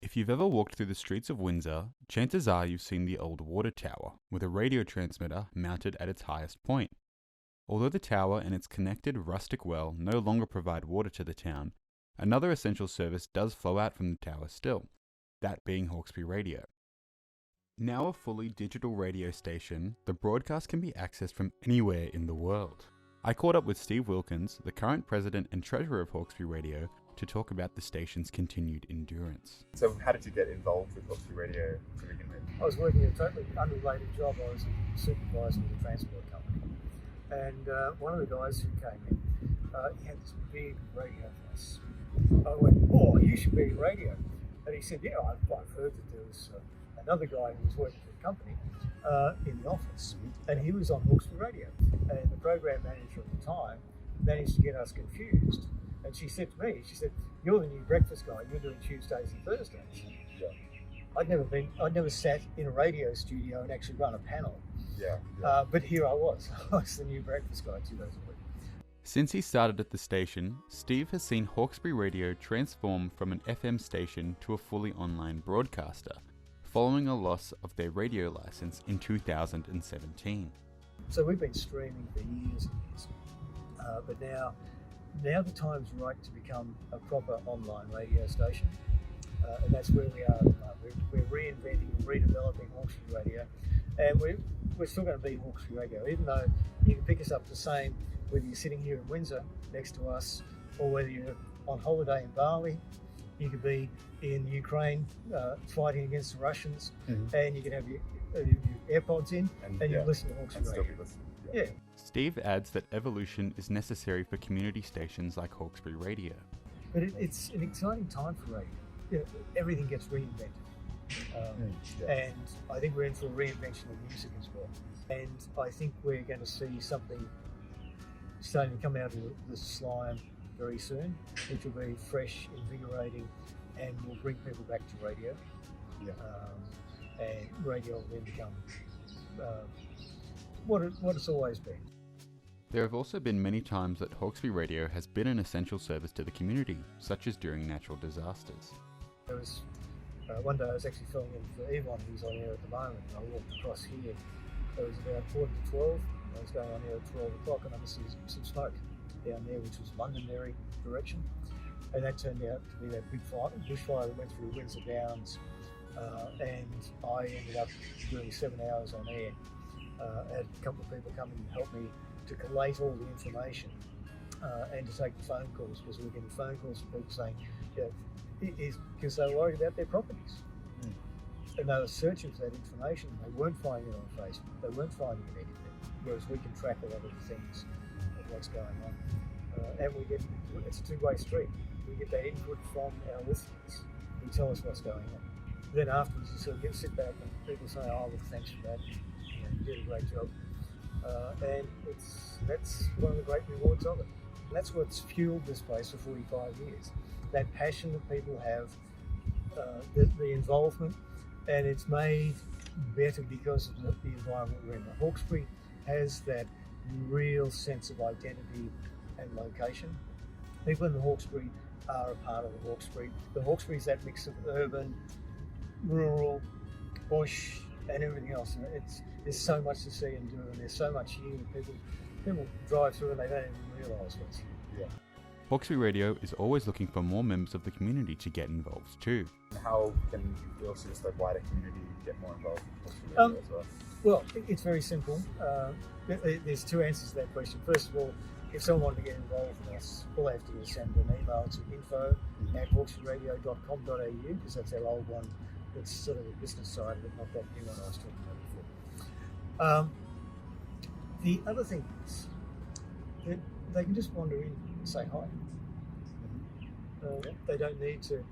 If you've ever walked through the streets of Windsor, chances are you've seen the old water tower with a radio transmitter mounted at its highest point. Although the tower and its connected rustic well no longer provide water to the town, another essential service does flow out from the tower still, that being Hawkesbury Radio. Now a fully digital radio station, the broadcast can be accessed from anywhere in the world. I caught up with Steve Wilkins, the current president and treasurer of Hawkesbury Radio, to talk about the station's continued endurance. So how did you get involved with Hawkesbury Radio to begin with? I was working a totally unrelated job. I was a supervisor with a transport company. And one of the guys who came in, he had this big radio for us. I went, "Oh, you should be in radio." And he said, "Yeah, I've heard that there was another guy who was working for the company in the office, and he was on Hawkesbury Radio." And the program manager at the time managed to get us confused. And she said to me, "You're the new breakfast guy. You're doing Tuesdays and Thursdays." Yeah. I'd never sat in a radio studio and actually run a panel. Yeah. But here I was. I was the new breakfast guy 2 days a week. Since he started at the station, Steve has seen Hawkesbury Radio transform from an FM station to a fully online broadcaster, following a loss of their radio license in 2017. So we've been streaming for years and years. But now the time's right to become a proper online radio station. And that's where we are at the moment. We're reinventing and redeveloping Hawkesbury Radio. And we're still going to be Hawkesbury Radio, even though you can pick us up the same whether you're sitting here in Windsor next to us or whether you're on holiday in Bali. You could be in Ukraine fighting against the Russians, and you can have your AirPods in and you listen to Hawkesbury Radio. Yeah. Steve adds that evolution is necessary for community stations like Hawkesbury Radio. But it's an exciting time for radio. You know, everything gets reinvented. And I think we're in for a reinvention of music as well. And I think we're going to see something starting to come out of the slime very soon, which will be fresh, invigorating, and will bring people back to radio. And radio will then become what it's always been. There have also been many times that Hawkesbury Radio has been an essential service to the community, such as during natural disasters. There was one day I was actually filling in for Yvonne, who's on air at the moment, and I walked across here. It was about 11:45. I was going on air at 12 o'clock, and I could see some smoke down there, which was Londonderry direction. And that turned out to be that big bushfire that went through Windsor Downs. And I ended up doing 7 hours on air. I had a couple of people come and help me to collate all the information and to take the phone calls, because we were getting phone calls from people saying, because they were worried about their properties. And they were searching for that information. They weren't finding it on Facebook. They weren't finding it anywhere. Whereas we can track a lot of the things of what's going on. And it's a two-way street. We get that input from our listeners who tell us what's going on. Then afterwards you sort of sit back and people say, "Oh, well, thanks for that. You did a great job." And that's one of the great rewards of it. And that's what's fueled this place for 45 years. That passion that people have, the involvement, and it's made better because of the environment we're in. Hawkesbury has that real sense of identity and location. People in the Hawkesbury are a part of the Hawkesbury. The Hawkesbury is that mix of urban, rural, bush, and everything else. And there's so much to see and do, and there's so much here. People drive through and they don't even realise what's here. Yeah. Hawkesbury Radio is always looking for more members of the community to get involved too. How can the also just the wider community get more involved in Hawkesbury Radio as well? Well, it's very simple. There's two answers to that question. First of all, if someone wanted to get involved with us, all they have to do is send an email to info@hawkesburyradio.com.au, because that's our old one. It's sort of the business side of it, not that new one I was talking about before. The other thing is that they can just wander in and say hi. They don't need to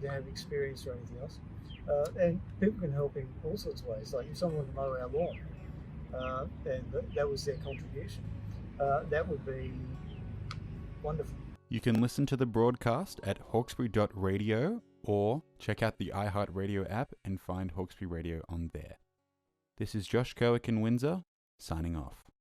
have experience or anything else. And people can help in all sorts of ways. Like if someone wanted to mow our lawn, and that was their contribution, that would be wonderful. You can listen to the broadcast at hawkesbury.radio or check out the iHeartRadio app and find Hawkesbury Radio on there. This is Josh Cowick in Windsor, signing off.